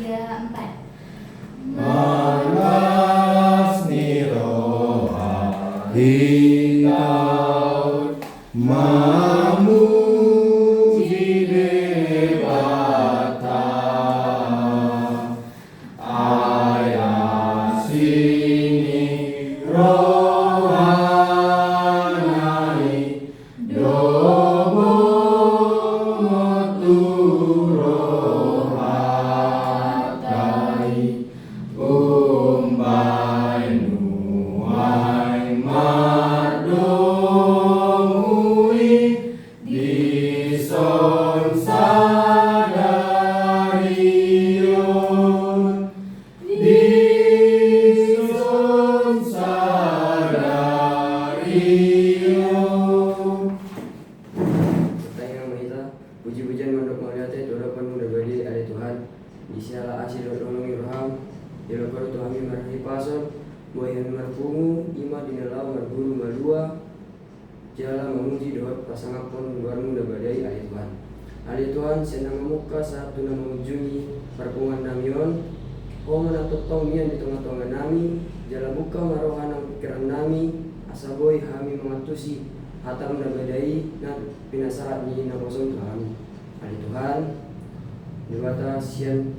3, 4. Manas niroha hingau memuji Dewata ayat sini rohanai dobo turohatai umbai nuai mardoi dison sadarion dison sadarion. Pertanyaan Mahita, puji-pujian mandok maliate dorapanmu dabadi ada Tuhan. Disiala asih dodolong irham, dilokor Tuhan marhi pasor, boyan marpungu, ima dinala marguru malua, jala memuji doa pasangapun luarmu dabadi ada Tuhan. Ada Tuhan senang muka saat tuna mengunjungi perpungan namion, kau menatutong mian di tengah-tengah nami, jala buka marohanang pikiran nami, asaboy hami mengatusi hatam dabadai na pinasarat ni nakosong kami. Ada Tuhan, Dewata sian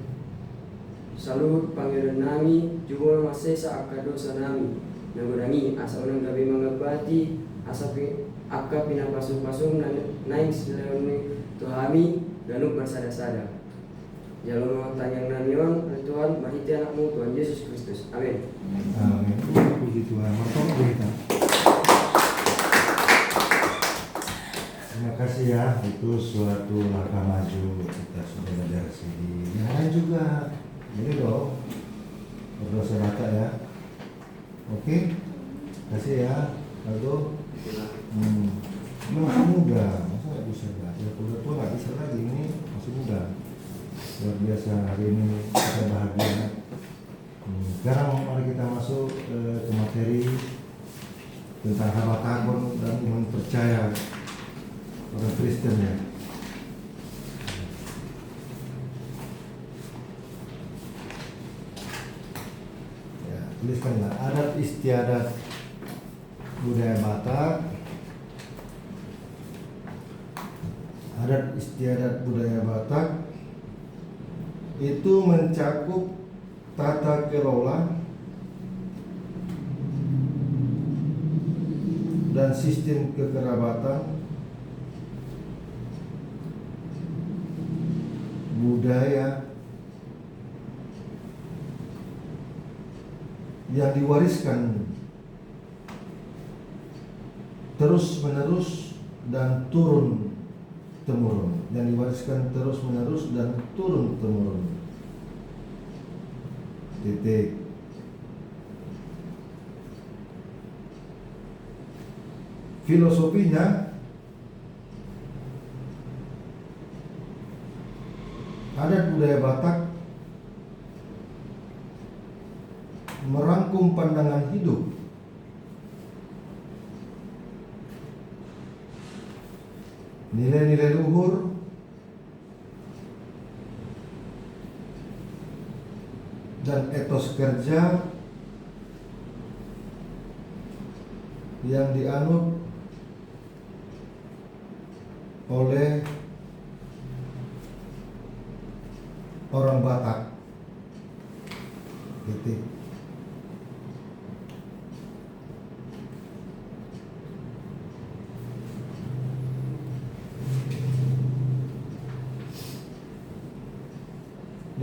salut panggilan nami, juga masesa akka dosa nami, nagurangi asa unang gabi mangabati, asa akka pinapasung-pasung naing silawani Tuhami, ganuk bersada-sada. Jalur tanyang namion, Tuhan, mahiti anakmu Tuhan Yesus Kristus. Amin. Amin. Puji Tuhan. Martabak kita. Terima kasih ya, itu suatu langkah maju kita sudah belajar sini. Yang lain juga, ini dong, berdosa rata ya. Oke, kasih ya, Aldo. Ini masih muda, masa nggak bisa belajar? Udah tua nggak bisa lagi, ini masih muda. Luar biasa hari ini kita bahagia. Sekarang mari kita masuk ke materi tentang Habakkuk dan iman percaya orang Kristen ya. Ya, tuliskanlah adat istiadat budaya Batak. Adat istiadat budaya Batak itu mencakup tata kelola dan sistem kekerabatan, budaya yang diwariskan terus-menerus dan turun-temurun, yang diwariskan terus-menerus dan turun-temurun. Titik. Filosofinya adat budaya Batak merangkum pandangan hidup nilai-nilai luhur dan etos kerja yang dianut oleh orang Batak. Titik.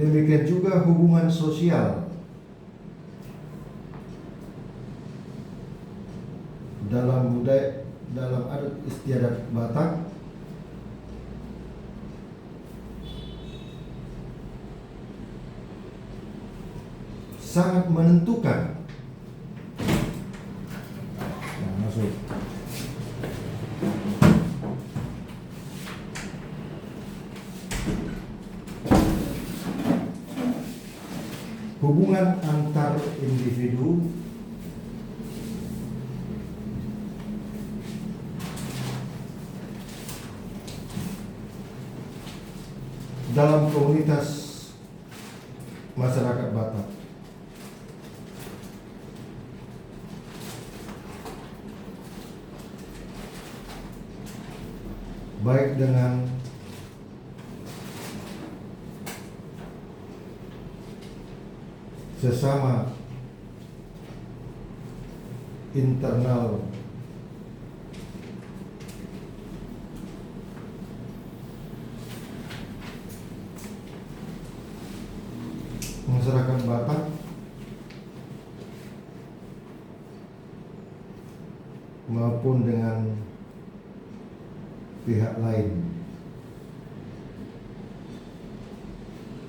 Demikian juga hubungan sosial dalam adat istiadat Batak sangat menentukan. Nah, masuk. Hubungan antar individu dalam komunitas masyarakat Batak. Baik dengan sesama internal masyarakat Batak maupun dengan pihak lain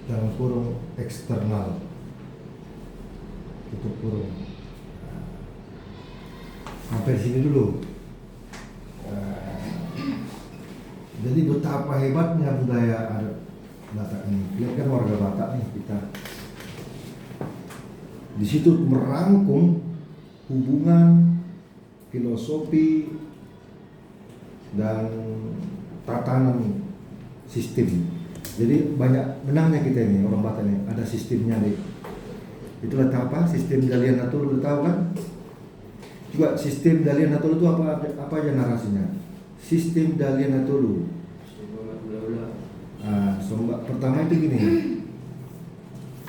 dalam kurung eksternal, tutup kurung. Sampai sini dulu. Jadi betapa hebatnya budaya adat Batak ini. Kita kan warga Batak nih kita. Di situ merangkum hubungan, filosofi, dan tatanan sistem. Jadi banyak menangnya kita ini orang Batak ini. Ada sistemnya nih. Itulah apa? Sistem Dalian Natulu, tahu kan? Juga sistem Dalian Natulu itu apa aja narasinya? Sistem Dalian Natulu. Sombak pertama itu gini.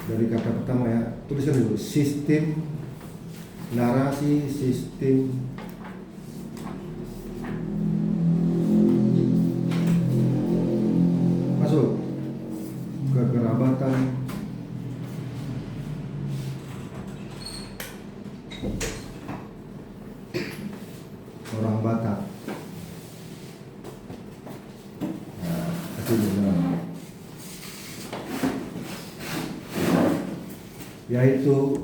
Dari kata pertama ya, tuliskan dulu. Sistem narasi, sistem masuk kekerabatan, orang Batak. Yaitu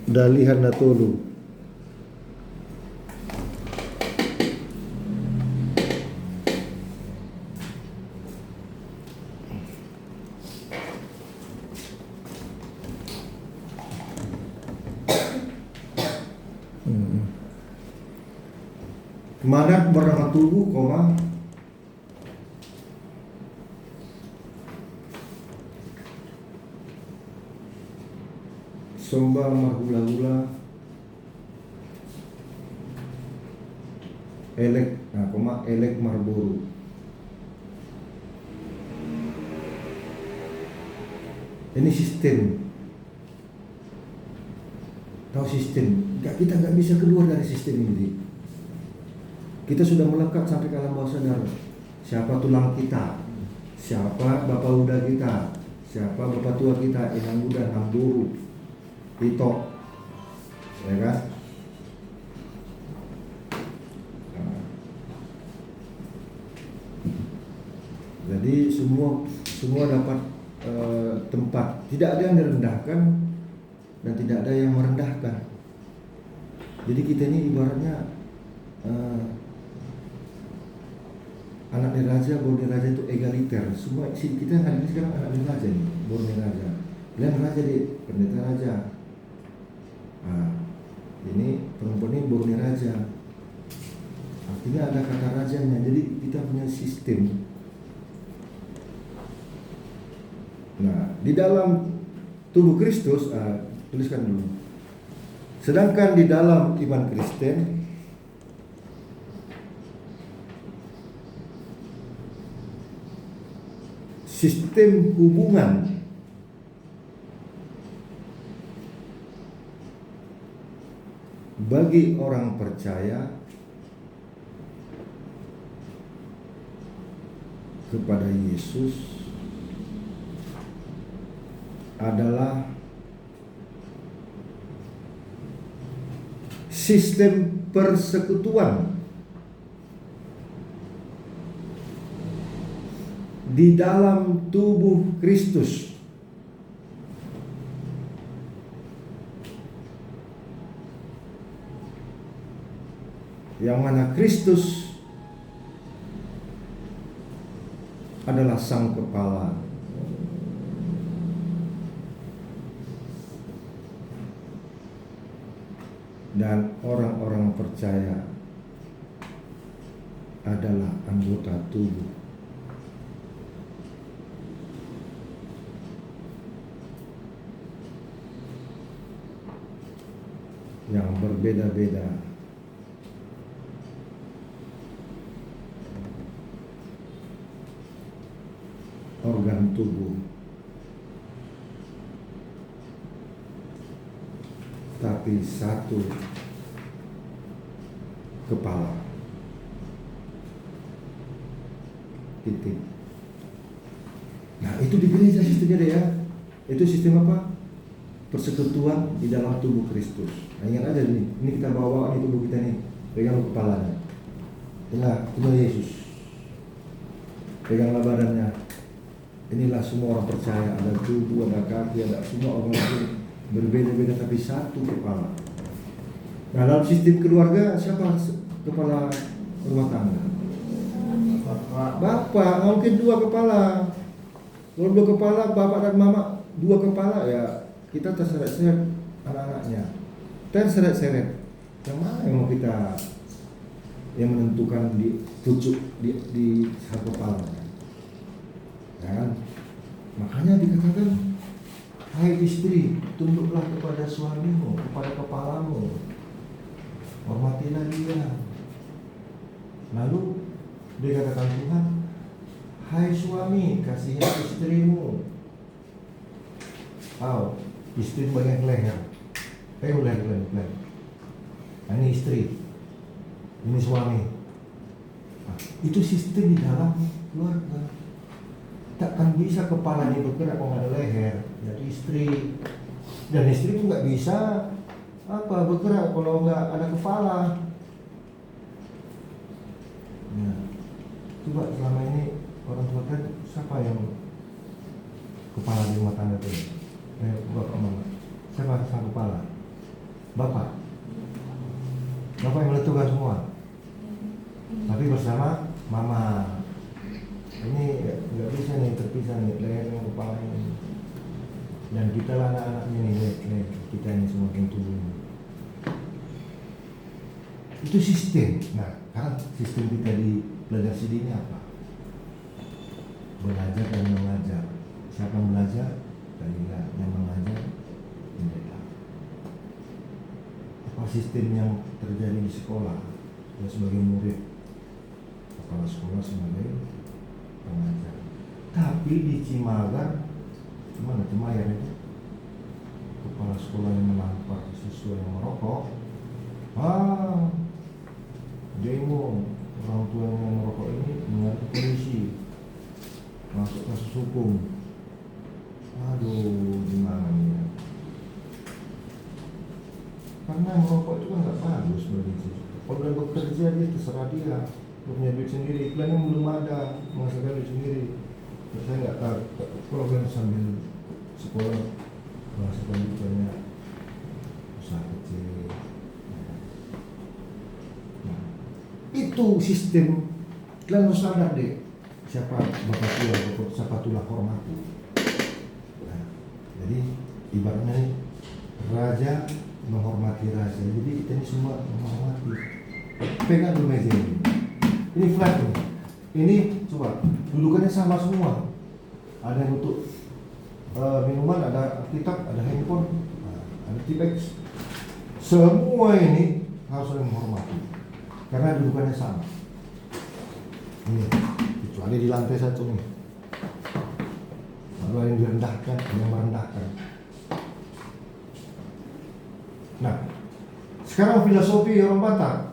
Dalihan Natulu. Manat bernama tubuh, Somba marhula-hula elek, elek marburu. Ini sistem. Tahu sistem? Kita nggak bisa keluar dari sistem ini. Kita sudah melekat sampai ke alam bawah sadar. Siapa tulang kita? Siapa bapak uda kita? Siapa bapak tua kita? Inang uda, Hamburu, Pito, ya kan? Jadi semua dapat tempat. Tidak ada yang direndahkan dan tidak ada yang merendahkan. Jadi kita ini ibaratnya anak diraja, baru diraja itu egaliter. Semua kita yang hadir sekarang anak diraja nih, baru diraja. Kalian raja di pendeta raja. Ini perempuan ini baru diraja. Artinya ada kata rajanya. Jadi kita punya sistem. Nah, di dalam tubuh Kristus, tuliskan dulu. Sedangkan di dalam iman Kristen, sistem hubungan bagi orang percaya kepada Yesus adalah sistem persekutuan di dalam tubuh Kristus. Yang mana Kristus adalah sang kepala. Dan orang-orang percaya adalah anggota tubuh yang berbeda-beda. Organ tubuh, tapi satu kepala. Titik. Nah, itu di gereja sistemnya deh ya. Itu sistem apa? Persekutuan di dalam tubuh Kristus. Nah, ingat aja ini kita bawa ini tubuh kita nih, pegang kepalanya. Inilah Yesus. Peganglah badannya. Inilah semua orang percaya, ada tubuh, ada kaki, ada semua organ berbeda-beda tapi satu kepala. Nah, dalam sistem keluarga siapa kepala rumah tangga? Bapak, mungkin dua kepala. Kalau dua kepala, bapak dan mama dua kepala ya kita terseret-seret anak-anaknya. Terseret-seret. Yang mana yang mau kita yang menentukan di pucuk di satu kepala? Ya kan? Makanya dikatakan, hai istri, tunduklah kepada suamimu, kepada kepalamu, hormatilah dia. Lalu dikatakan Tuhan, hai suami, kasihilah istrimu. Istri bagian leher. Leher. Nah, ini istri, ini suami. Nah, itu sistem di dalam keluarga. Takkan bisa kepala ini bergerak kalau ada leher. Jadi istri dan istri pun nggak bisa bergerak kalau nggak ada kepala. Nah, coba selama ini orang tua kan siapa yang kepala di rumah tangga itu? Bapak mama. Siapa sang kepala? Bapak yang menentukan semua. Tapi bersama mama. Ini nggak bisa nih terpisah nih leher dengan kepala ini. Dan kita lah anak-anaknya nih, kita ini semakin tubuh. Itu sistem. Nah, sekarang sistem kita di belajar CD ini apa? Belajar dan mengajar. Siapa yang belajar? Kalian yang mengajar, pendeta. Apa sistem yang terjadi di sekolah? Ya, sebagai murid, kepala sekolah sebagai pengajar. Tapi di Cimagan, mana Cimayan itu, kepala sekolah yang menampar siswa yang merokok, demo orang tua yang merokok ini mengadu polisi, masuk kasus hukum. Aduh, gimana nih? Karena merokok itu kan nggak bagus bagi siswa. Kalau dia bekerja dia terserah dia. Punya duit sendiri, iklannya belum ada, menghasilkan duit sendiri. Terus saya nggak tahu, kalau kan sambil sekolah menghasilkan duit banyak, usaha kecil. Nah, itu sistem. Kalian harus sadar deh, siapa bapak tua, siapa tulah hormati. Nah, jadi ibaratnya nih, raja menghormati raja, jadi kita ini semua menghormati. Pegang dulu meja ini. Ini flat nih. Ini coba dudukannya sama semua. Ada yang untuk minuman, ada kitab, ada handphone, ada tipex. Semua ini harus saling menghormati karena dudukannya sama. Ini kecuali di lantai satu nih. Lalu ada yang direndahkan, ada yang merendahkan. Nah, sekarang filosofi orang Batak.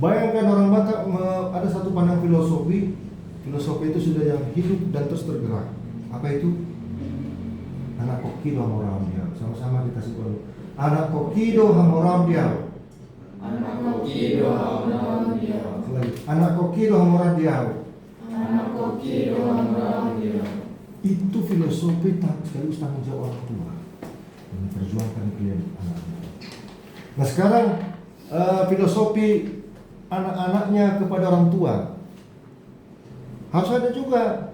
Bayangkan orang Batak ada satu pandang filosofi. Filosofi itu sudah yang hidup dan terus tergerak. Apa itu? Anak kokido hamoram dia. Sama-sama kita sebut dulu. Anak kokido hamoram dia. Anak kokido hamoram dia. Anak kokido hamoram dia. Anak kokido hamoram dia. Itu filosofi sekaligus tanggung jawab orang tua memperjuangkan klien anaknya. Nah sekarang filosofi anak-anaknya kepada orang tua harus ada juga.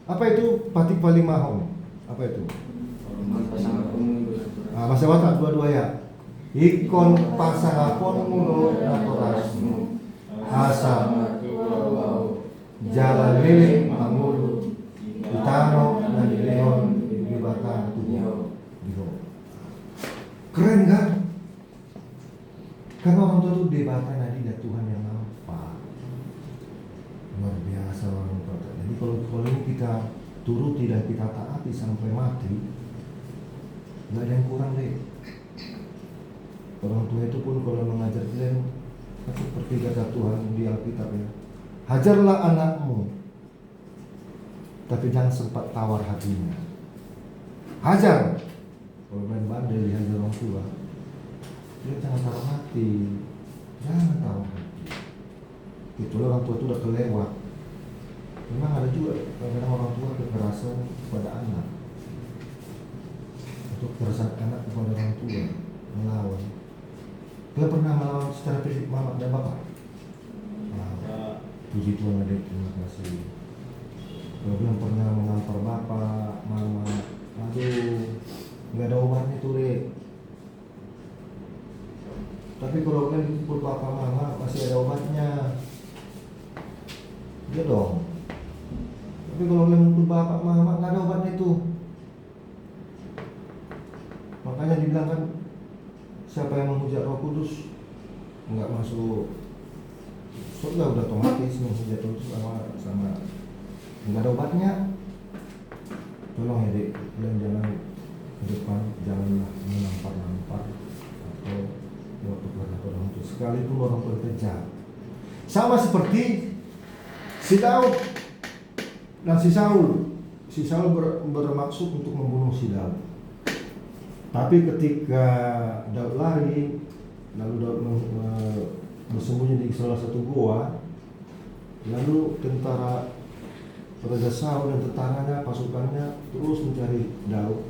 Apa itu patik palimahon? Apa itu? Bahasa Batak dua-dua ya. Ikon pasangapon mulut natorasmu asa jalan liling mangulu utano dan leon di Batak tubuh. Keren kan? bahasa orang tua. Jadi kalau ini kita turuti dan kita taati sampai mati, nggak ada yang kurang deh. Orang tua itu pun kalau mengajar kalian seperti kata Tuhan di Alkitab ya, hajarlah anakmu, tapi jangan sempat tawar hatinya. Hajar. Kalau main bandel dihajar orang tua, dia jangan tawar hati, jangan tawar hati. Itulah orang tua itu udah kelewat. Memang ada juga kadang-kadang orang tua kekerasan kepada anak, untuk kekerasan anak kepada orang tua, melawan. Kalian pernah melawan secara fisik mama dan bapak? Puji Tuhan, adik, terima kasih. Kalau belum pernah menampar bapak, mama, aduh, nggak ada obatnya tuh dek. Tapi kalau kalian dipukul papa mama masih ada obatnya, iya dong. Tapi kalau kalian mukul bapak mama nggak ada obatnya itu. Makanya dibilang kan, siapa yang menghujat Roh Kudus nggak masuk surga, udah otomatis menghujat Roh Kudus sama nggak ada obatnya. Tolong ya dek, kalian jangan ke depan, janganlah menampar-nampar atau waktu kepada orang tua, sekalipun orang tua kejam. Sama seperti si Daud dan si Saul. Si Saul bermaksud untuk membunuh si Daud. Tapi ketika Daud lari, lalu Daud bersembunyi di salah satu gua, lalu tentara Raja Saul dan tentaranya, pasukannya terus mencari Daud,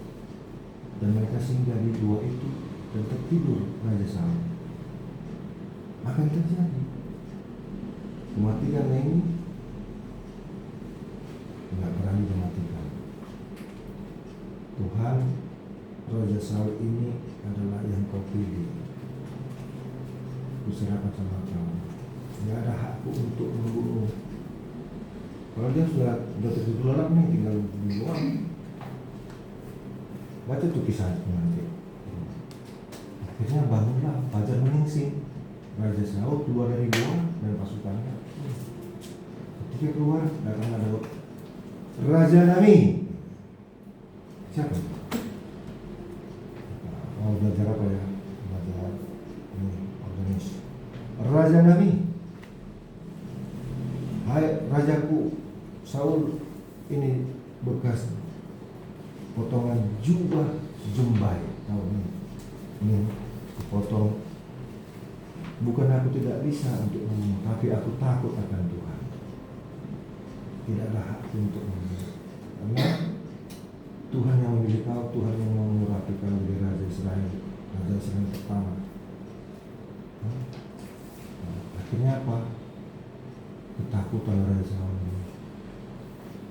dan mereka singgah di gua itu dan tertidur Raja Saul. Apa yang terjadi? Mematikan ini nggak berani dimatikan. Tuhan, Raja Saul ini adalah yang kau pilih. Kuserahkan sama kau. Nggak ada hakku untuk membunuh. Kalau dia sudah tertidur lelap nih, tinggal dibuang. Baca tuh kisahnya nanti. Akhirnya bangunlah, fajar menyingsing. Raja Saul keluar dari gua dan pasukannya. Ketika keluar, datang ada Raja Nami. Siapa? Oh, belajar apa ya? Belajar ini, organis. Raja Nami. Hai Rajaku, Saul ini bekas potongan jubah jembai. Tahu ini potong. Bukan aku tidak bisa untuk membunuh, tapi aku takut akan Tuhan. Tidak ada hak untuk membunuh. Karena Tuhan yang memilih kau, Tuhan yang mau merapikan menjadi Raja Israel, Raja Israel pertama. Akhirnya apa? Ketakutan Raja Saul.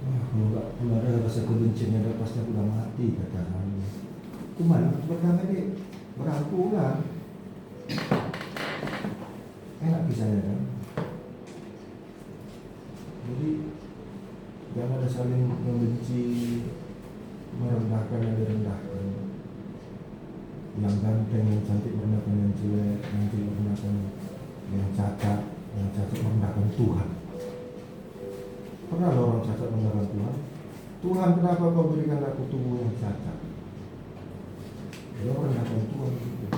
Kalau ada rasa kebencian yang pasti aku udah mati, kata Saul. Kemana pertama ini berangkulan. Enak kisahnya kan. Jadi jangan ada saling membenci, merendahkan yang direndahkan, yang ganteng yang cantik merendahkan yang jelek, yang jelek merendahkan yang cacat merendahkan Tuhan. Pernah ada orang cacat merendahkan Tuhan? Tuhan, kenapa kau berikan aku tubuh yang cacat? Dia merendahkan Tuhan gitu.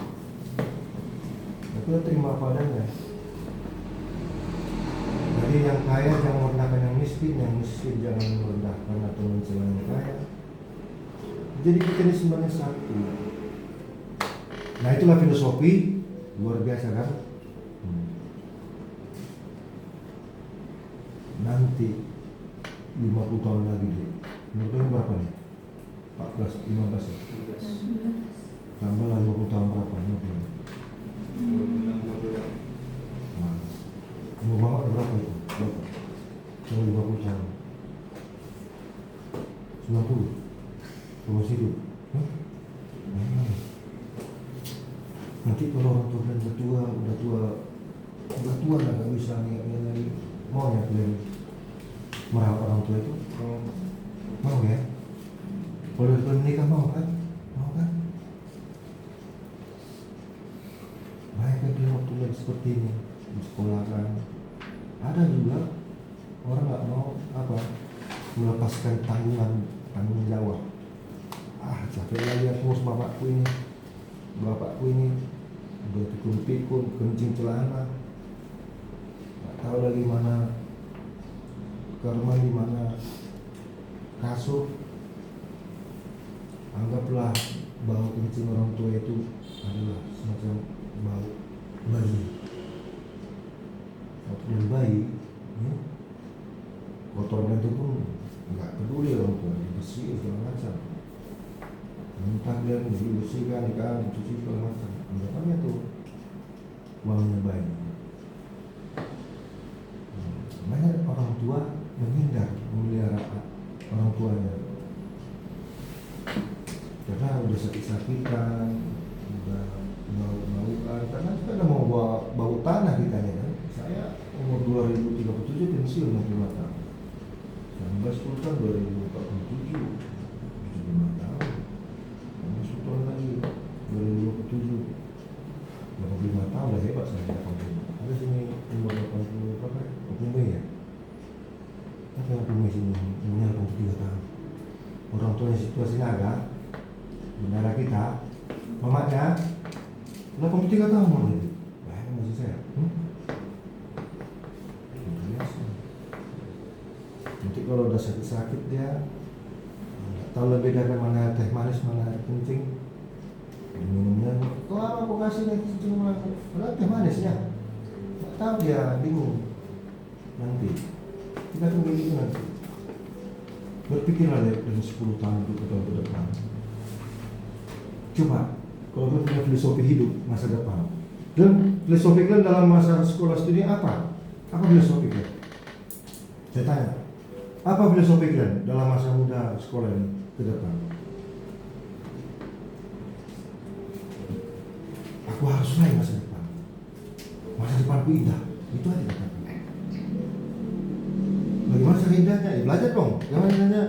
Tapi terima padanya. Jadi yang kaya jangan merendahkan yang miskin jangan merendahkan atau mencela yang kaya. Jadi kita ini sebenarnya satu. Nah itulah filosofi luar biasa kan. Nanti 50 tahun lagi deh. Menurut kalian berapa nih? 14, 15 ya? 15. Tambah lah 20 tahun berapa? Umur mama berapa itu? Berapa? 50 tahun 90 masih hidup. Nanti kalau orang tua dan udah tua lah, nggak bisa lagi mau ya kalian merawat orang tua itu. Mau ya? Kalau kalian menikah mau kan? Baik kan dia waktu lagi seperti ini di sekolah kan. Ada juga orang nggak mau melepaskan tanggung jawab. Capek lagi aku ngurus bapakku ini udah pikun kencing celana, nggak tahu lagi mana kamar di mana kasur. Anggaplah bau kencing orang tua itu adalah semacam bau bayi. Waktu bayi, kotornya itu pun nggak peduli orang tua, dibersih segala macam. Entah dia dibersihkan, dicuci segala macam. Anggapannya tuh uangnya bayi. Banyak orang tua menghindar memelihara orang tuanya karena udah sakit-sakitan, udah bau-bauan, karena kita udah mau bau tanah kita ya kan. Saya umur 2037 pensiun 65 tahun. 19 tahun 2047 75 tahun. 19 tahun lagi 2027 85 tahun udah hebat saya 80. Ada sini umur 80 berapa? 80 ya? Tapi yang punya sini umurnya 83 tahun. Orang tua yang situasinya agak bendara kita, mamanya 83 tahun umurnya. Bayangin masih saya. Biasa. Nanti kalau udah sakit-sakit dia nggak tahu lebih dari mana teh manis mana air kencing. Minumnya, kalau aku kasih nih kencing mana? Ada teh manisnya. Nggak tahu dia bingung. Nanti kita tunggu itu nanti. Berpikirlah dari 10 tahun ke depan. Coba, kalau kita punya filosofi hidup masa depan, dan filosofi kalian dalam masa sekolah studi apa? Apa filosofi kalian? Saya tanya, apa filosofi kalian dalam masa muda sekolah ini ke depan? Aku harus naik masa depan. Masa depanku indah, itu aja kataku. Bagaimana cara indahnya? Ya, belajar dong. Gimana indahnya?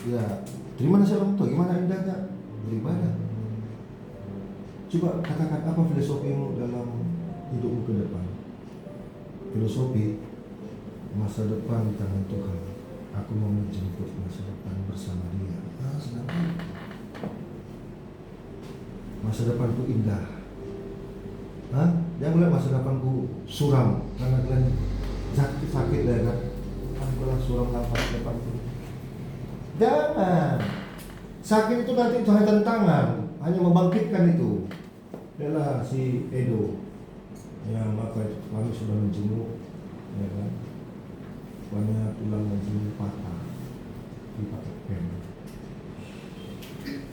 Ya, terima nasihat orang tua. Gimana indahnya? Beribadah. Coba katakan apa filosofimu dalam hidupmu ke depan. Filosofi masa depan di tangan Tuhan. Aku mau menjemput masa depan bersama Dia. Senang. Masa depanku indah. Jangan melihat masa depanku suram karena kalian sakit ya kan. Aku suram masa depanku. Jangan. Sakit itu nanti itu hanya tantangan, hanya membangkitkan itu. Adalah si Edo yang kami sudah menjenguk, ya kan? Banyak tulang menjenguk patah dipakai pen.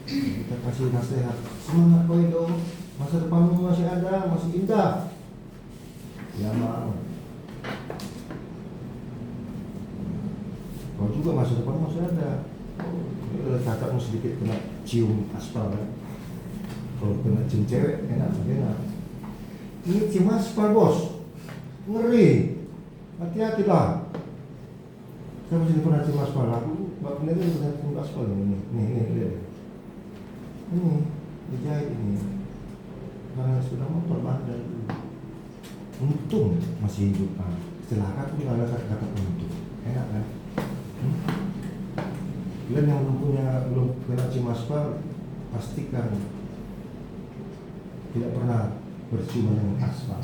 Kita kasih nasihat, semangat kau Edo, masa depanmu masih ada, masih indah. Ya mau. Kau juga masa depan masih ada. Kakakmu sedikit kena cium aspal kan? Kalau kena cium cewek enak. Ini cium aspal bos, ngeri. Hati-hati lah. Saya masih pernah cium aspal. Aku bapak ini pernah cium aspal ini. Nih lihat. Ini dijahit ini. Karena sudah motor bandel. Untung masih hidup. Celaka tuh nggak ada kata untung. Enak kan? Kalian yang belum kena cium aspal, pastikan tidak pernah berciuman dengan aspal.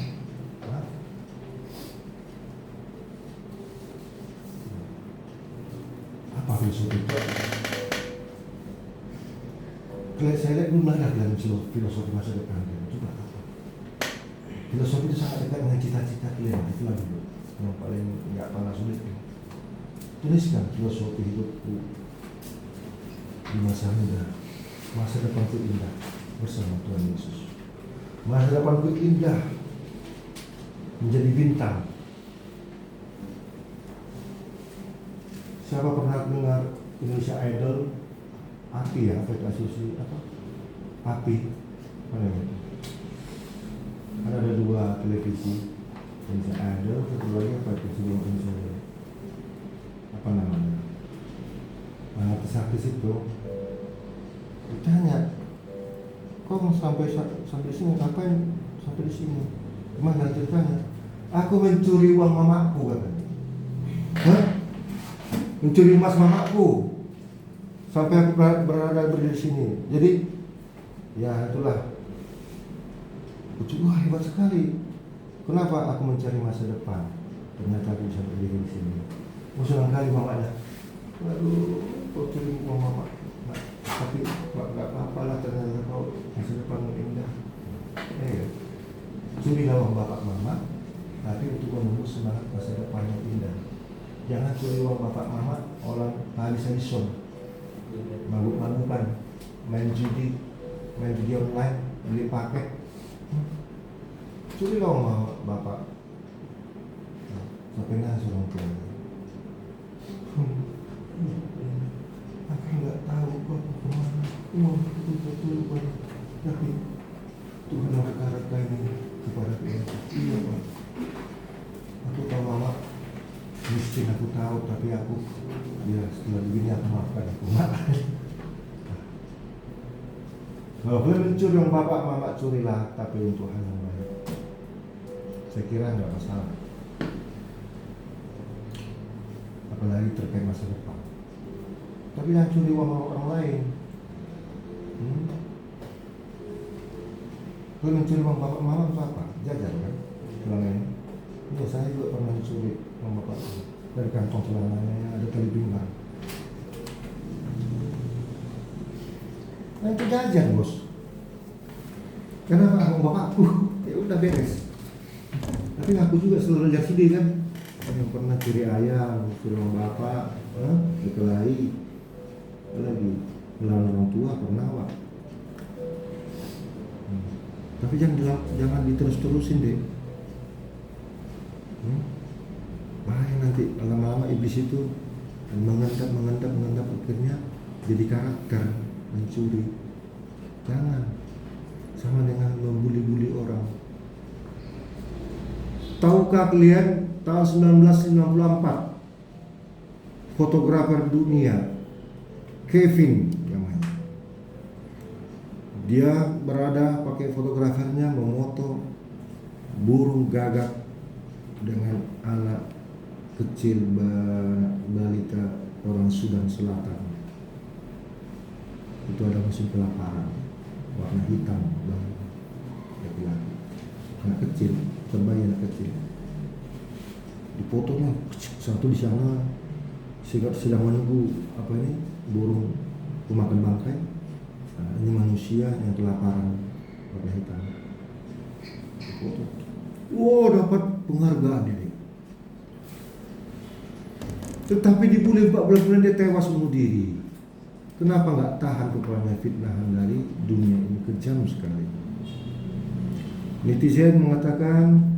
Apa filosofi itu? Kalau saya lihat belum ada dalam filosofi masa depan. Coba apa? Filosofi itu sangat dekat dengan cita-cita kalian. Itulah dulu yang paling nggak pernah sulit. Tuliskan filosofi hidupku di masa muda, masa depanku indah bersama Tuhan Yesus. Masa depanku indah menjadi bintang. Siapa pernah dengar Indonesia Idol? Api ya, asosiasi apa? Api, mana itu? Kan ada 2 televisi, Indonesia Idol, satu lagi apa itu? Indonesia apa namanya? Artis-artis itu ditanya, kok sampai sini ngapain sampai di sini? Gimana ceritanya? Aku mencuri uang mamaku katanya. Hah? Mencuri emas mamaku sampai aku berada berdiri di sini. Jadi ya itulah. Wah, hebat sekali. Kenapa aku mencari masa depan? Ternyata aku bisa berdiri di sini. Senang kali mamanya. Lalu kau curi uang mama. Nah, tapi nggak apa-apa lah, ternyata kau masa depan indah. Curilah uang bapak mama, tapi untuk menembus semangat masa depan yang indah. Jangan curi uang bapak mama, orang habis-habisan, mabuk-mabukan, main judi online, beli paket. Curi uang bapak, sampai nasi orang tua. Aku nggak tahu bapak kemana, uang itu betul banyak, tapi Tuhan berkata ini kepada dia. Iya Pak, aku tahu mama miskin, aku tahu, tapi aku ya setelah begini aku maafkan aku. Kalau boleh mencuri yang bapak mama, curilah, tapi untuk hal yang baik. Saya kira nggak masalah, apalagi terkait masa depan. Tapi jangan curi uang orang lain. Kalau mencuri uang bapak mama itu apa? Jajan kan? Selama ini. Ya, saya juga pernah mencuri uang bapak dari kantong celananya yang ada tali pinggang. Nah, itu jajan bos. Kenapa uang bapakku? Ya udah beres. Tapi aku juga selalu lihat sedih kan. Yang pernah curi ayam, curi uang bapak, berkelahi, lagi melawan orang tua pernah Pak. Tapi jangan diterus-terusin deh. Bahaya nanti lama-lama iblis itu mengendap akhirnya jadi karakter mencuri. Jangan, sama dengan membuli-buli orang. Tahukah kalian tahun 1994 fotografer dunia Kevin namanya, dia berada pakai fotografernya memoto burung gagak dengan anak kecil balita orang Sudan Selatan. Itu ada musim kelaparan, warna hitam, laki-laki, anak kecil, bayi anak kecil. Dipoto satu di sana sedang menunggu burung pemakan bangkai. Nah, ini manusia yang kelaparan, warna hitam. Dipoto. Wow, dapat penghargaan ini. Tetapi dibully 14 bulan dia tewas bunuh diri. Kenapa nggak tahan rupanya fitnahan dari dunia ini, kejam sekali. Netizen mengatakan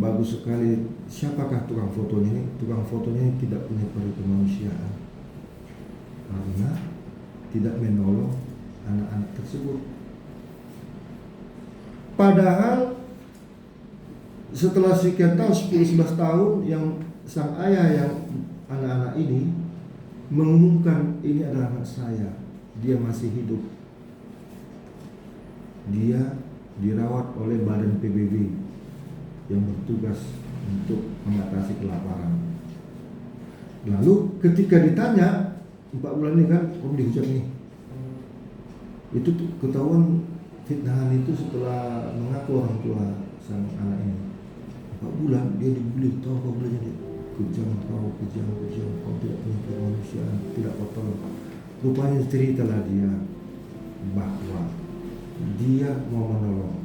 bagus sekali. Siapakah tukang fotonya ini? Tukang fotonya ini tidak punya peri kemanusiaan karena tidak menolong anak-anak tersebut. Padahal setelah sekian tahun, 10-11 tahun, yang sang ayah yang anak-anak ini mengumumkan ini adalah anak saya, dia masih hidup. Dia dirawat oleh Badan PBB yang bertugas untuk mengatasi kelaparan. Lalu ketika ditanya 4 bulan ini kan dihujat nih, itu ketahuan fitnahan itu setelah mengaku orang tua sang anak ini. 4 bulan dia dibully, tahu kau belajar dia kejam, kau tidak punya kemanusiaan, tidak kotor. Rupanya ceritalah dia bahwa dia mau menolong,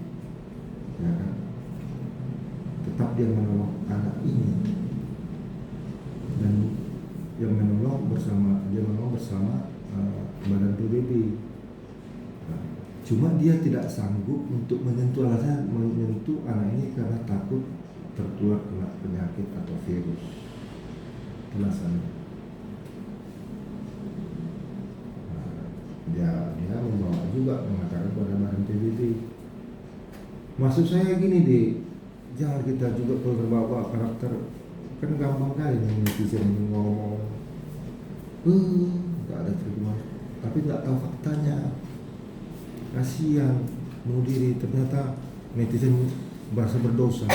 ya kan? Tetap dia menolong anak ini, dan dia menolong bersama Badan PBB. Nah, cuma dia tidak sanggup untuk menyentuh anak ini karena takut tertular kena penyakit atau virus. Alasannya. Nah, dia membawa juga mengatakan pada Badan PBB. Maksud saya gini deh, jangan kita juga terbawa karakter. Kan gampang kali netizen ngomong, nggak ada terima, tapi nggak tahu faktanya. Kasihan, bunuh diri, ternyata netizen merasa berdosa.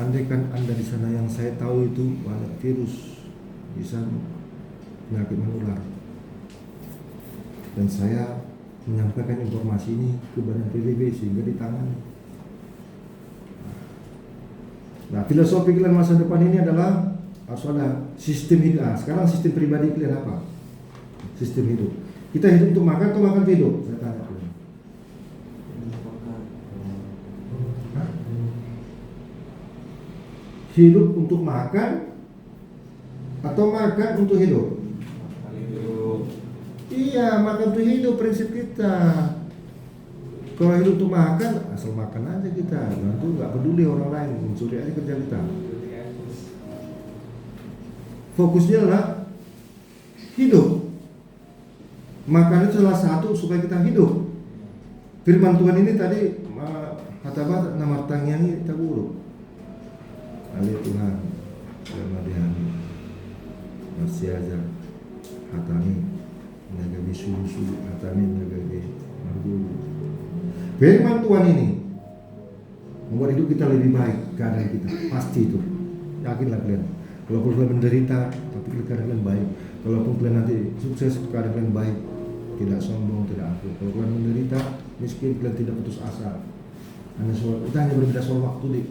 andaikan Anda di sana yang saya tahu itu banyak virus, bisa penyakit menular. Dan saya menyampaikan informasi ini ke Badan PBB sehingga ditangani. Nah, filosofi kalian masa depan ini adalah harus ada sistem hidup. Nah, sekarang sistem pribadi kalian apa? Sistem hidup. Kita hidup untuk makan atau makan untuk hidup? Saya tanya kalian. Hidup untuk makan atau makan untuk hidup? Iya, makan untuk hidup prinsip kita. Kalau hidup untuk makan, asal makan aja kita. Nanti nggak peduli orang lain, mencuri aja kerja kita. Fokusnya adalah hidup. Makan itu salah satu supaya kita hidup. Firman Tuhan ini tadi kata nama tangiani kita buruk. Ali Tuhan Ramadhan masih aja hatami nagabi susu hatami nagabi margu. Firman Tuhan ini membuat hidup kita lebih baik, keadaan kita pasti itu, yakinlah kalian. Walaupun kalian menderita, tapi keadaan kalian baik. Kalaupun kalian nanti sukses, keadaan kalian baik, tidak sombong, tidak angkuh. Kalau kalian menderita, miskin, kalian tidak putus asa. Kita hanya berbeda soal waktu deh.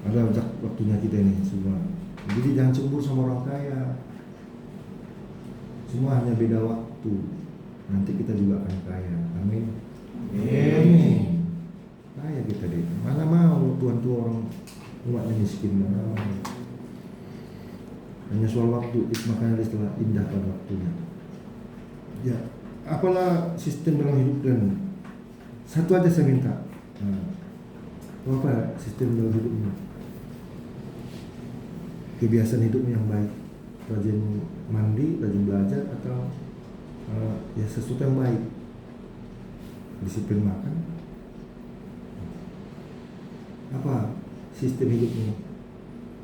Ada waktunya kita ini semua. Jadi jangan cemburu sama orang kaya. Semua hanya beda waktu. Nanti kita juga akan kaya. Amin. Amin. Kaya kita deh. Mana mau Tuhan tuh orang umatnya miskin. Mana mau. Hanya soal waktu. Makanya setelah indah pada waktunya. Ya, apalah sistem dalam hidup dan satu aja saya minta. Apa sistem dalam hidupnya? Kebiasaan hidup yang baik, rajin mandi, rajin belajar, atau ya sesuatu yang baik, disiplin makan. Apa sistem hidupnya?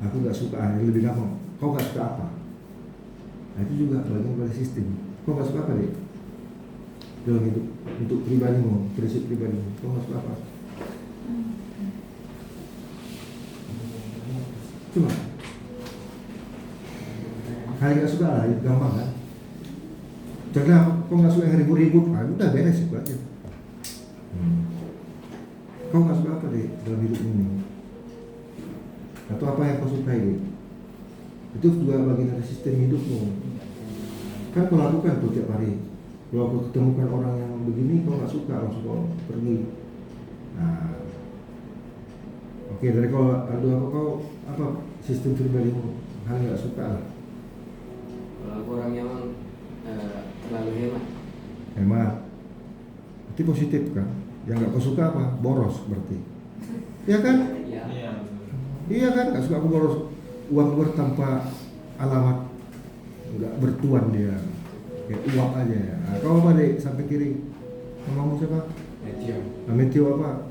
Aku nggak suka, lebih gampang. Kau nggak suka apa? Nah, itu juga bagian dari sistem. Kau nggak suka apa deh? Dalam hidup, untuk pribadimu, prinsip pribadimu, kau nggak suka apa? Cuma kali nggak suka lah, itu gampang kan? Karena kau nggak suka yang ribut-ribut, udah beres itu aja. Kau nggak suka apa deh dalam hidup ini? Atau apa yang kau sukai deh? Itu juga bagian dari sistem hidupmu. Kan kau lakukan tuh tiap hari. Kalau kau ketemukan orang yang begini, kau nggak suka, langsung kau pergi. Nah, oke, dari kau apa sistem pribadimu hal nggak suka lah? Kalau aku orang yang terlalu hemat. Hemat. Itu positif kan? Yang nggak kau suka apa? Boros berarti. Iya kan? Iya kan? Nggak suka aku boros. Uang keluar tanpa alamat, nggak bertuan dia. Kayak uang aja ya. Nah, kau apa deh sampai kiri? Namamu siapa? Meteo apa?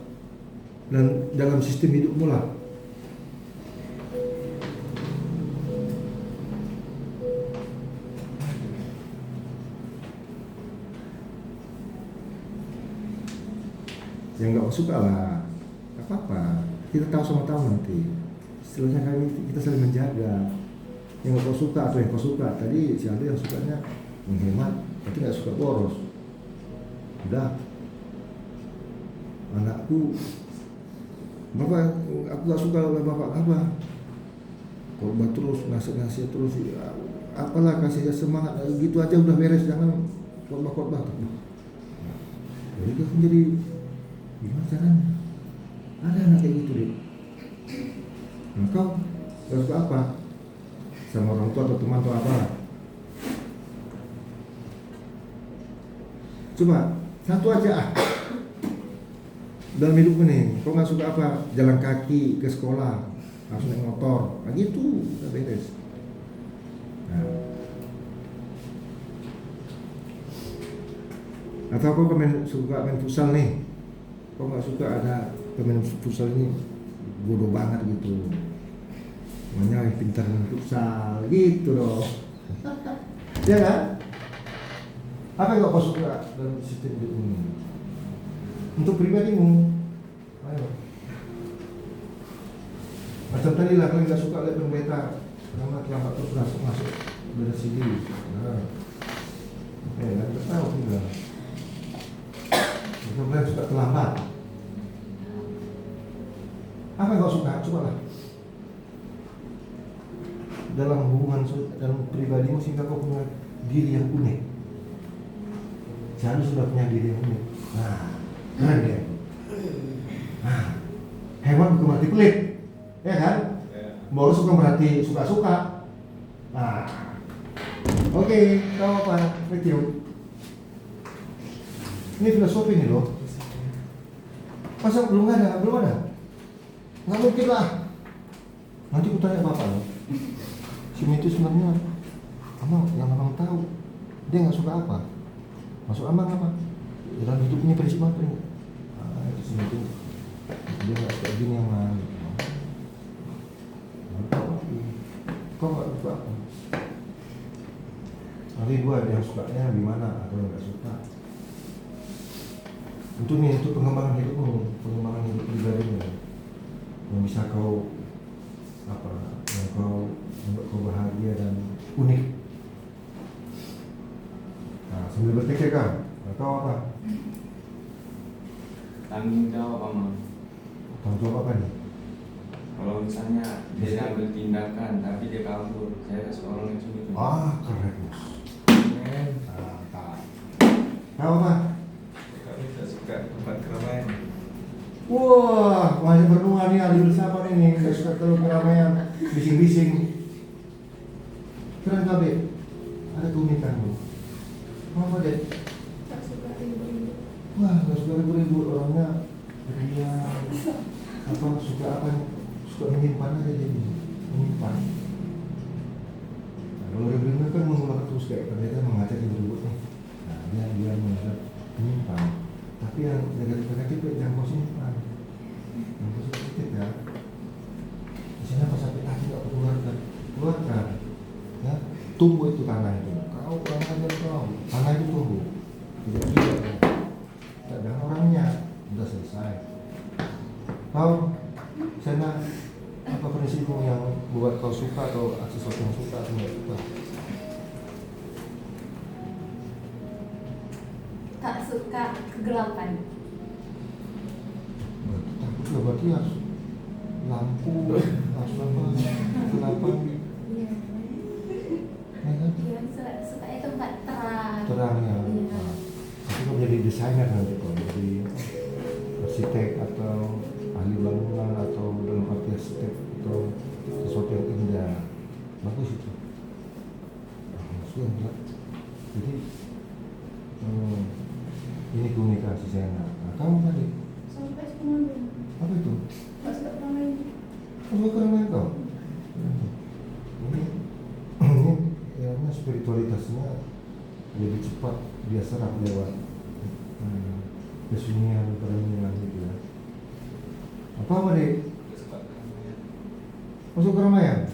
Dan dalam sistem hidupmu lah. Yang nggak suka lah, apa-apa. Kita tahu sama-tahu nanti. Istilahnya kami kita saling menjaga. Yang kau suka atau yang kau suka. Tadi si Aldi yang sukanya menghemat, tapi nggak suka boros. Udah, anakku, bapak, aku nggak suka bapak apa. Korban terus, nasihat terus, ya, apalah kasih semangat, gitu aja udah beres, jangan khotbah. Jadi kan jadi gimana caranya? Ada anak kayak gitu deh. Nah, kau gak suka apa? Sama orang tua atau teman atau apa? Coba satu aja dalam hidup ini, kau gak suka apa? Jalan kaki ke sekolah, harus naik motor, nah gitu, udah beres. Nah. Atau kau suka main futsal nih, kau nggak suka ada pemain futsal ini bodoh banget gitu, namanya pintar main futsal gitu loh. Ya kan? Apa yang kau suka dalam sistem hidup ini? Untuk pribadimu, ayo. tadi lah kalian nggak suka lihat pendeta karena terlambat terus masuk dari sini. Nah, kan tahu juga. Itu kalian suka terlambat. Apa yang kau suka? Coba lah. Dalam hubungan dalam pribadimu sehingga kau punya diri yang unik. Jangan sudah punya diri yang unik. Nah, keren ya. Nah, hewan bukan berarti pelit, ya kan? Boros bukan berarti suka-suka. Nah, oke, kau apa? Review. Ini filosofi nih loh. Masa belum ada? Nggak mungkin lah. Nanti ku tanya bapak loh. Si itu sebenarnya yang abang tahu dia nggak suka apa? Masuk abang apa? Dalam hidupnya prinsip apa ini? Itu si itu dia nggak suka gini yang lain. Kau nggak suka apa? Nanti gua ada yang sukanya gimana atau yang nggak suka. Untuk pengembangan hidupmu, pengembangan hidup pribadimu yang bisa kau yang kau membuat kau bahagia dan unik. Nah, sambil berpikir kau apa? Tanggung jawab Mama. Tanggung jawab apa nih? Kalau misalnya dia ambil tindakan tapi dia kabur, saya kasih orang yang sulit. Keren bos. Kau apa? Kami tidak suka tempat keramaian. Wah, masih berdua nih ahli filsafat ini, nggak suka terlalu keramaian, bising-bising. Keren kau deh, ada keunikan lu. Apa deh? Tak suka ribut-ribut. Wah, nggak suka ribut-ribut orangnya. Dia suka apa? Suka menyimpan aja jadi menyimpan. Nah, kalau ribut-ribut kan mengulang terus kayak pendeta mengajak ribut nih. Nah, dia mengajak menyimpan. Tapi yang negatif jangan kau simpan, yang positif ya. Misalnya pas sampai hati nggak keluarkan, ya tumbuh itu tanah itu. Kau kurang ajar kau, tanah itu tumbuh, tidak ya. Tidak orangnya, sudah selesai. Kau, sana apa prinsipmu yang buat kau suka atau sesuatu yang suka atau nggak suka? Tak suka kegelapan. Takut berarti harus lampu, harus apa? Kegelapan. Iya. Ya kan? Dia sukanya tempat terang. Terang ya. Iya. Tapi kau jadi desainer nanti kau jadi arsitek atau ahli bangunan atau dalam arti arsitek atau sesuatu yang indah. Bagus itu. Maksudnya jadi ini komunikasi saya. Nah, kamu tadi Sampai semuanya. apa itu? Tak suka ramai. Kamu keren kau. Ini ya spiritualitasnya lebih cepat dia serap lewat kesunyian perenungan gitu ya. Apa deh? Masuk keramaian.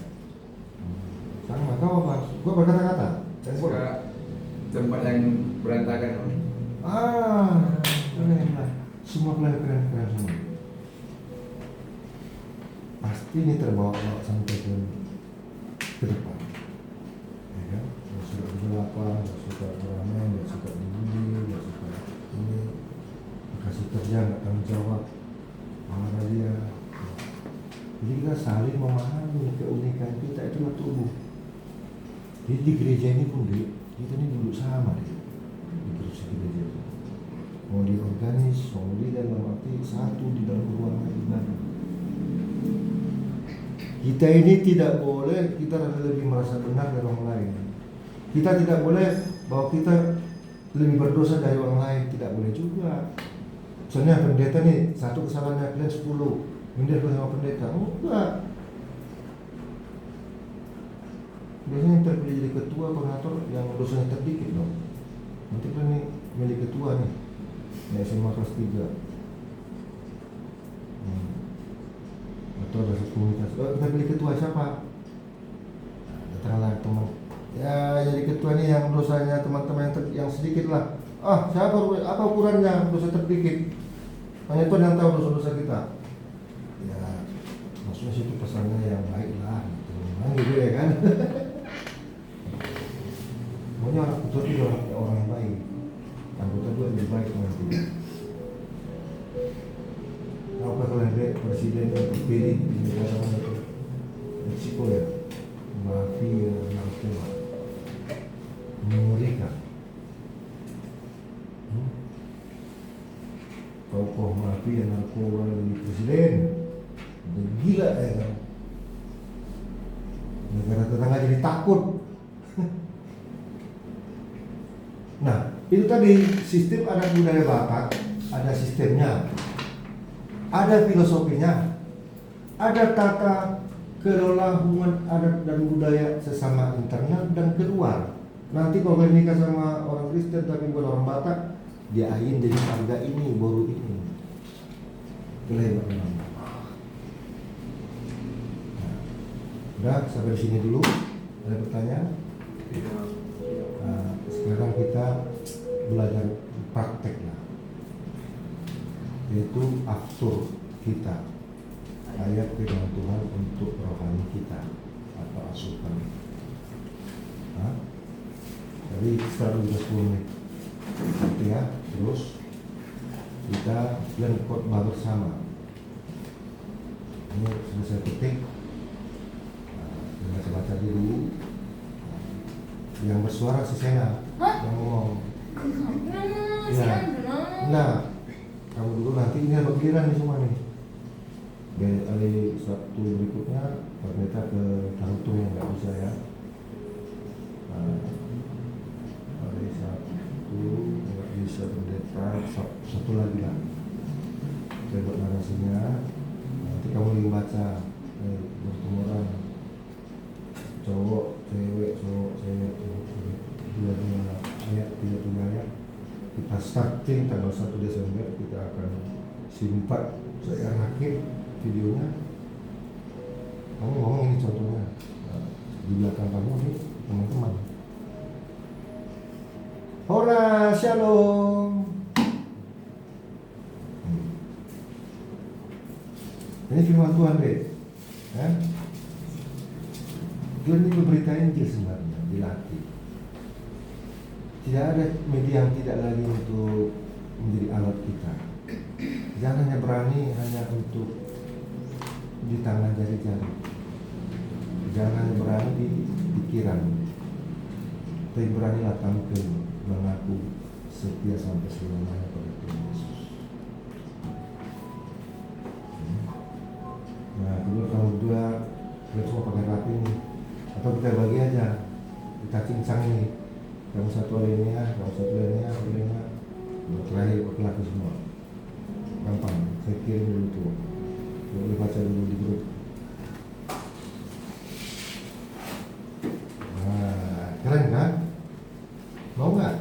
Sama kau apa? Gua berkata-kata. Saya suka tempat yang berantakan. Keren lah. Semua keren semua. Pasti ini terbawa sampai ke depan. Ya kan? Nggak suka kegelapan, nggak suka keramaian, nggak suka dibully, nggak suka ini. Kasih kerja nggak tanggung jawab. Marah dia. Jadi kita saling memahami keunikan kita itulah tubuh. Jadi di gereja ini pun kita ini duduk sama di kursi gereja itu. Mau di organis, mau di dalam arti satu di dalam ruangan ibadah. Kita ini tidak boleh kita lebih merasa benar dari orang lain. Kita tidak boleh bahwa kita lebih berdosa dari orang lain, tidak boleh juga. Misalnya pendeta nih, satu kesalahannya kalian 10, minder sama pendeta, enggak. Biasanya yang terpilih jadi ketua koordinator yang dosanya terdikit loh. Nanti kan nih milih ketua nih, ya SMA kelas 3. Atau ada satu komunitas, kita pilih ketua siapa? Datanglah teman. Ya jadi ketua nih yang dosanya teman-teman yang sedikit lah. Siapa apa ukurannya dosa terdikit? Hanya Tuhan yang tahu dosa-dosa kita. Ya maksudnya situ pesannya yang baik lah gitu ya kan. Pokoknya orang tua itu orang yang baik, anggota juga lebih baik nanti. Apa kalau lihat presiden yang terpilih di negara mana itu Meksiko ya, mafia narkoba mengerikan. Tokoh mafia narkoba jadi presiden, udah gila ya kan. Negara tetangga jadi takut. Nah, itu tadi sistem adat budaya Batak, ada sistemnya, ada filosofinya, ada tata kelola hubungan adat dan budaya sesama internal dan keluar. Nanti kalau kalian nikah sama orang Kristen tapi bukan orang Batak, dia ain jadi harga ini, baru ini. Itulah yang pertama. Udah, sampai di sini dulu. Ada pertanyaan? Nah, sekarang kita belajar praktek lah, yaitu aftur kita, ayat firman Tuhan untuk rohani kita atau asupan. Nah, jadi sekarang sudah 10 menit, gitu ya. Terus kita plan khotbah bersama. Ini sudah saya ketik. Baca dulu. Yang bersuara si Sena yang ngomong. Ya. Nah, kamu dulu nanti ini ada giliran nih semua nih. Dari Sabtu berikutnya pendeta ke Tarutung yang nggak bisa ya. Hari Sabtu nggak bisa pendeta, satu lagi lah. Saya buat narasinya. Nanti kamu lagi baca bertemu orang. Cowok, cewek, dua ayat, 3 ayat. Kita starting tanggal 1 Desember, kita akan simpan saya akhir videonya. Kamu ngomong ini contohnya, di belakang kamu nih teman-teman. Hora, shalom. Ini firman Tuhan deh, ya. Tuhan ini berita Injil sebenarnya, dilatih. Tidak ada media yang tidak lagi untuk menjadi alat kita. Jangan hanya berani hanya untuk di tangan jari-jari. Jangan hanya berani di pikiran. Tapi beranilah tampil mengaku setia sampai selamanya pada Tuhan Yesus. Nah, dulu kalau berdua kita semua pakai rapi nih. Atau kita bagi aja, kita cincang ini, kamu satu alinea, kamu satu alinea, terakhir laki semua, gampang. Saya kirim dulu tuh, boleh baca dulu di grup. Nah, keren kan? Mau nggak?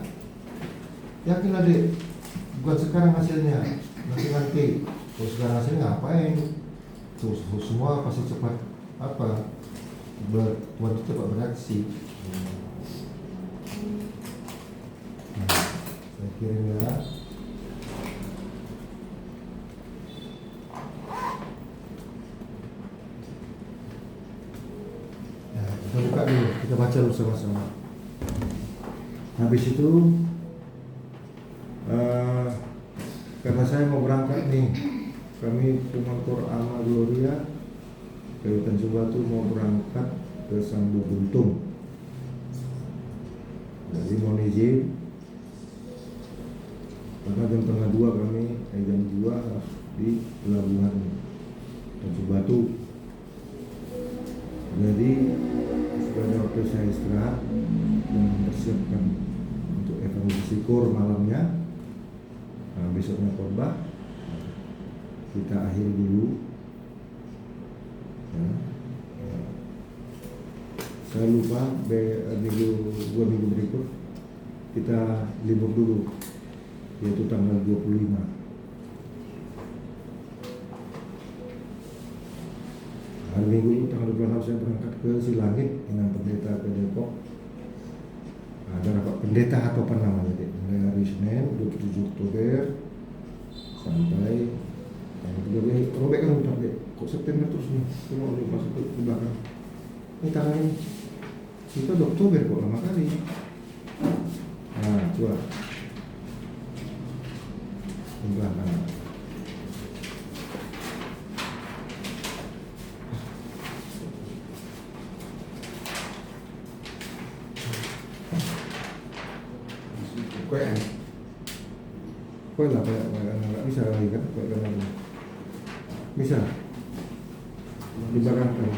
Yakin adik, bukan sekarang hasilnya, nanti. Kalau sekarang hasilnya ngapain? Tuh, semua pasti cepat apa? Buat cepat bereaksi. Nah, saya kirim ya. Ya, kita buka dulu, kita baca dulu sama-sama. Habis itu, karena saya mau berangkat nih, kami Pengantor Alma Gloria Kabupaten Subatu mau berangkat ke Sambu Buntung. Jadi mohon izin, karena jam 1:30 kami, jam 2 harus di Pelabuhan Subatu. Jadi sebagai waktu saya istirahat dan mempersiapkan untuk evangelisasi KOR malamnya. Nah, besoknya khotbah, kita akhiri dulu. Ya. Saya lupa dua minggu berikut kita libur dulu, yaitu tanggal 25. Hari Minggu tanggal 26 saya berangkat ke Silangit dengan pendeta ke Depok. Ada rapat pendeta atau apa namanya, mulai hari Senin 27 Oktober sampai robek kan udah deh, kok September terus nih, semua udah masuk ke belakang. Ini tanggal ini kita udah Oktober kok, lama kali. Nah, coba ke belakang. Kok lah kayak nggak bisa lagi kan? Kayak lagi. Bisa di belakang kan?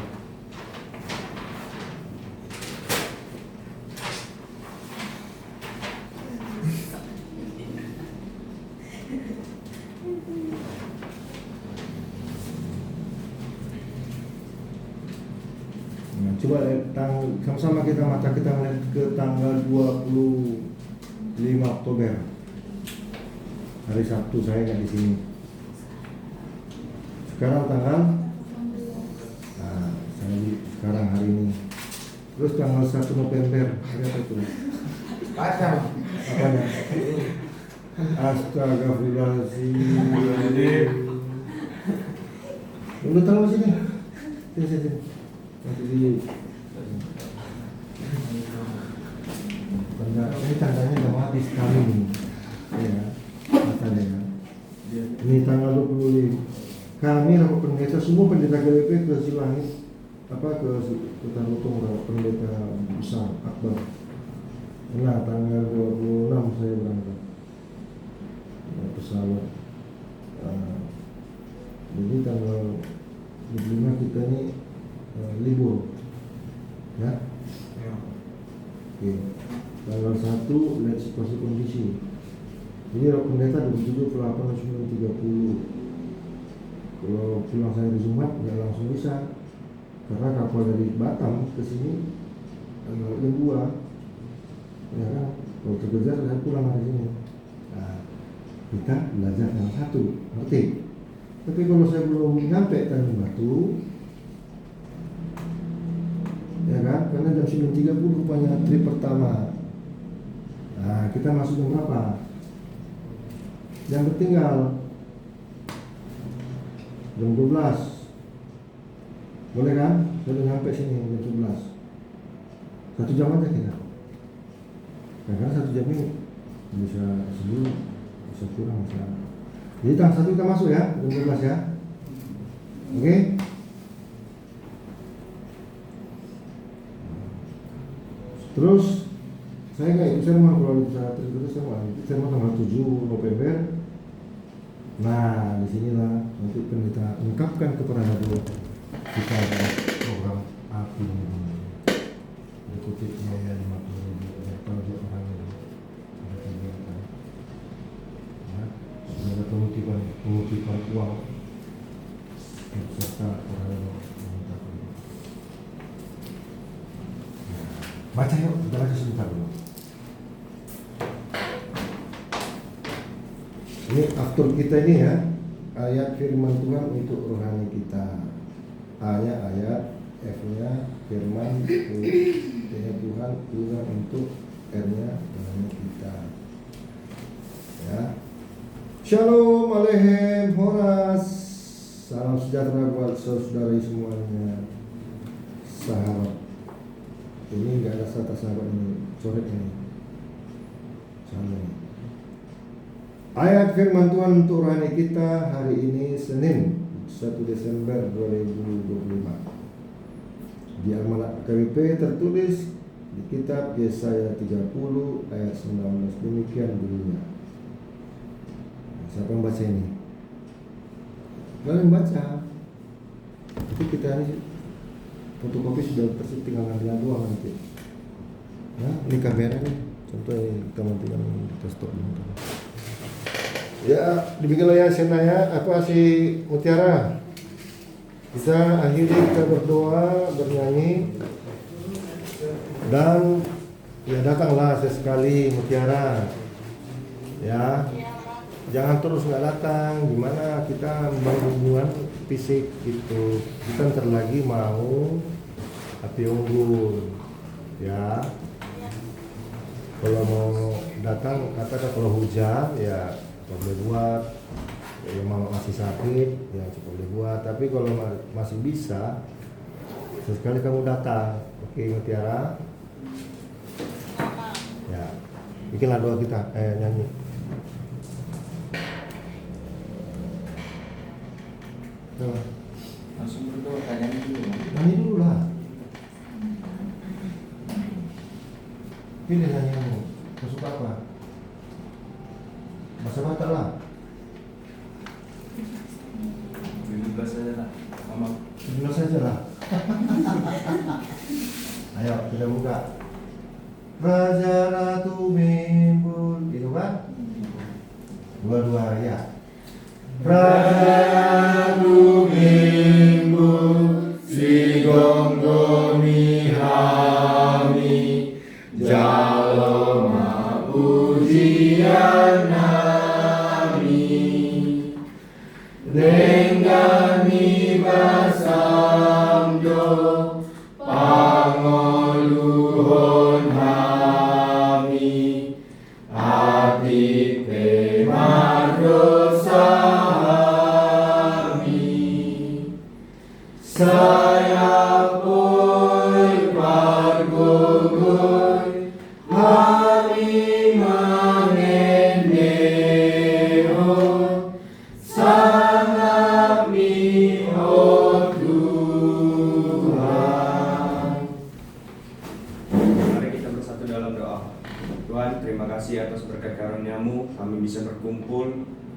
Nah, coba sama-sama mata kita melihat ke tanggal 25 Oktober. Hari Sabtu saya nggak di sini. Sekarang tanggal, nah, sekarang hari ini. Terus tanggal 1 November, hari apa itu? Pasang. Apanya? Astagfirullahaladzim. Udah tahu sini? Sini. Nanti di. Ini tandanya udah habis kali ini. Ya, katanya ya. Ini tanggal 25. Kami rapat pendeta, semua pendeta GWP ke Silangit, ke Tarutong, pendeta besar Akbar. Nah, tanggal 26 saya berangkat pesawat. Jadi tanggal 25 kita ini libur, ya. Oke. Tanggal 1 lihat situasi kondisi. Jadi rapat pendeta 27, 28, 29, 30. Kalau pulang saya di Jumat nggak langsung bisa, karena kapal dari Batam ke sini tanggal 2, ya kan? Kalau terkejar saya pulang hari ini. Nah, kita belajar tanggal 1, ngerti? Tapi kalau saya belum nyampe Tanjung Batu, ya kan? Karena jam 9.30 rupanya trip pertama. Nah, kita masuk jam berapa? Yang tertinggal jam 12. Boleh kan? Sudah sampai sini jam 11. 1 jam aja kita. Nah, karena 1 jam ini bisa sebelum, bisa kurang, bisa. Jadi tanggal 1 kita masuk ya, jam 12 ya. Oke? Terus saya mau kalau bisa terus saya mau tanggal 7 November. Nah, disinilah nanti pendeta ungkapkan kepada dulu kita ada program api ini. Kutipnya ya 50.000 kalau dia orang ini ada kegiatan. Ya, ada pengutipan uang serta orang yang meminta dulu. Baca yuk, kita baca sebentar dulu. Ini aktor kita ini ya, ayat firman Tuhan untuk rohani kita. A-nya ayat, F-nya firman, T-nya Tuhan, Tuhan untuk R-nya rohani kita. Ya. Shalom Aleichem Horas. Salam sejahtera buat saudari semuanya. Sahabat. Ini enggak ada kata sahabat ini, coret ini. Shalom. Ayat firman Tuhan untuk rohani kita hari ini Senin 1 Desember 2025. Di Almanak KWP tertulis di kitab Yesaya 30 ayat 19, demikian bunyinya. Siapa yang baca ini? Kalian baca. Itu kita ini fotokopi sudah tersedia, tinggal ngambil doang nanti. Nah, ini kamera nih. Contoh kita matikan kita stop dulu. Ya, dibikinlah ya senaya apa si Mutiara. Kita akhiri, kita berdoa, bernyanyi, dan ya datanglah sesekali Mutiara. Ya, jangan terus nggak datang. Gimana kita membangun hubungan fisik gitu. Kita ntar lagi mau api unggun. Ya, kalau mau datang katakan kalau hujan ya boleh buat Ya, mama masih sakit, ya coba boleh buat. Tapi kalau masih bisa, sesekali kamu datang. Oke, Mutiara. Ya, bikinlah doa kita, nyanyi. Coba. Langsung berdoa, tanya dulu. Nyanyi dulu lah. Pilih nyanyianmu. Kau suka apa? Bahasa Batak lah. Duduk saja lah, mama. Dulu saja lah. Ayo kita buka. Raja Ratu Mimbul, gitu kan? Dua-dua ya. Raja Ratu Mimbul, si gonggoni hami, jalma pujian nami, nenggani basamdo, pangoluhon hami, api pemardosa hami, saya pun pargogoy, hami manendeho, sangat mihot Tuhan. Mari kita bersatu dalam doa. Tuhan, terima kasih atas berkat karunia-Mu, kami bisa berkumpul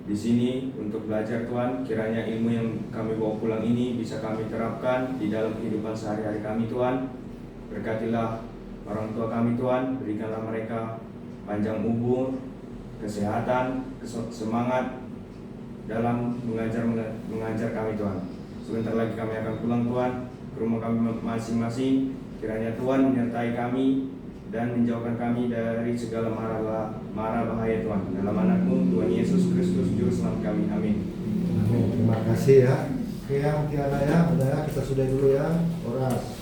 di sini untuk belajar Tuhan. Kiranya ilmu yang kami bawa pulang ini bisa kami terapkan di dalam kehidupan sehari-hari kami Tuhan. Berkatilah orang tua kami Tuhan, berikanlah mereka panjang umur, kesehatan, semangat dalam mengajar kami Tuhan. Sebentar lagi kami akan pulang Tuhan ke rumah kami masing-masing. Kiranya Tuhan menyertai kami dan menjauhkan kami dari segala mara bahaya Tuhan. Dalam anakmu Tuhan Yesus Kristus Juru Selamat kami. Amin. Amin. Terima kasih ya. Oke ya, Mutiara ya. Udah ya, kita sudah dulu ya. Oras.